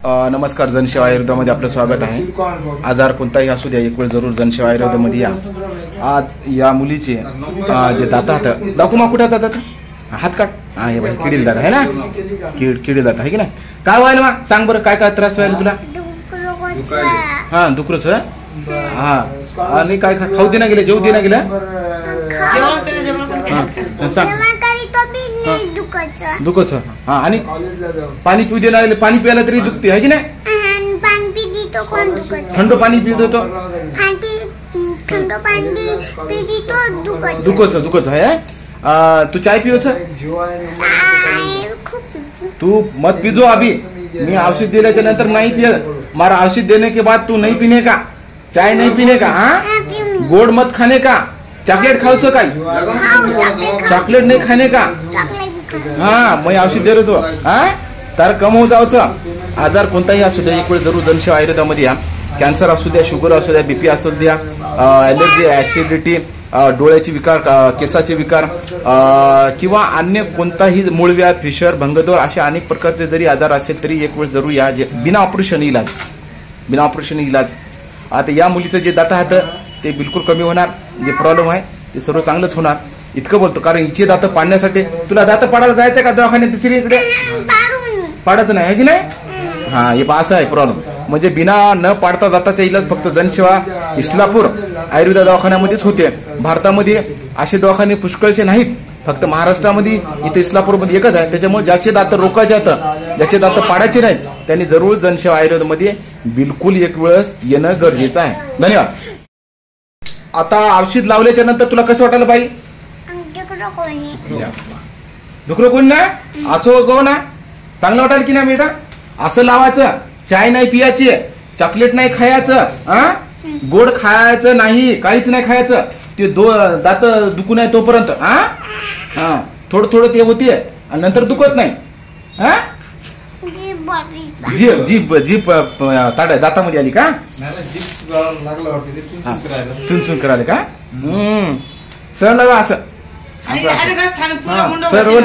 नमस्कार, जनसेवा आयुर्वेदामध्ये आपलं स्वागत आहे. आजार कोणताही असू द्या, एक वेळ जरूर जनसेवा आयुर्वेदामध्ये या. आज या मुलीचे जे दात हात दाखवू कुठे दातात हात काढ. हा हे बाई किडील दात आहे ना, किडील दात आहे की नाही. काय व्हायला मा सांग बरं, काय काय त्रास व्हायला तुला? हा दुखरच. हा आणि काय खाऊ दे ना गेले, जेवू दे ना गेलं सांग दुखच. हा आणि पाणी पिऊ दे ना गेले, पाणी प्यायला तरी दुखते आहे की नाही. थंड पाणी पिऊ देतो दुखच आहे. तू चाय पिवच, तू मत पिजो अभी. मी औषध दिल्याच्या नंतर नाही पिय. मारा औषध देने के बाद तू नहीं पीने का, चाय नहीं पीने का. हाँ गोड मत खाने का, चॉकलेट खाऊच काय, चॉकलेट नहीं खाने का. हा मैं औषध दे रहो. हा तर कम हो जावचं. आजार कोणताही असू द्या, एक वेळ जरूर जनसेवा आयुर्वेदामध्ये या. कॅन्सर असू द्या, शुगर असू द्या, बीपी असू द्या, ॲलर्जी, ऍसिडिटी, डोळ्याचे विकार, केसाचे विकार किंवा अन्य कोणताही मूळव्याध, फिशर, भंगदोष असे अनेक प्रकारचे जरी आजार असेल तरी एक वेळ जरूर या. बिना ऑपरेशन इलाज. आता या मुलीचं जे दात आहेत ते बिलकुल कमी होणार. जे प्रॉब्लेम आहे ते सर्व चांगलंच होणार. इतकं बोलतो कारण हिचे दात पाडण्यासाठी तुला दात पाडायला जायचं का दवाखान्यात? तिसरी इकडे पाडायचं नाही आहे की नाही. हा हे असं आहे प्रॉब्लेम. म्हणजे बिना न पाडता दाताचा इलाज फक्त जनसेवा इस्लापूर आयुर्वेद दवाखान्यामध्येच होते. भारतामध्ये असे दवाखाने पुष्कळचे नाहीत, फक्त महाराष्ट्रामध्ये इथे इस्लापूरमध्ये एकच आहे. त्याच्यामुळे ज्याचे दात रोखायचे आहेत, ज्याचे दात पाडायचे नाहीत, त्यांनी जरूर जनसेवा आयुर्वेदमध्ये बिलकुल एक वेळेस येणं गरजेचं आहे. धन्यवाद. आता औषध लावल्याच्या नंतर तुला कसं वाटायला बाई? दुखरं कोण ना आचो गो ना चांगलं वाटायला की नाही बेटा? असं लावायचं. चाय नाही पियाची, चॉकलेट नाही खायचं, गोड खायचं नाही, काहीच नाही खायचं. ते दात दुखू नाही तोपर्यंत. हा थोडं थोडं ते होतीये आणि नंतर दुखत नाही. हा जीप जीप जीप ताड्या दातामध्ये आली का? चुन करायला का? सरळ लावा असं सर्व.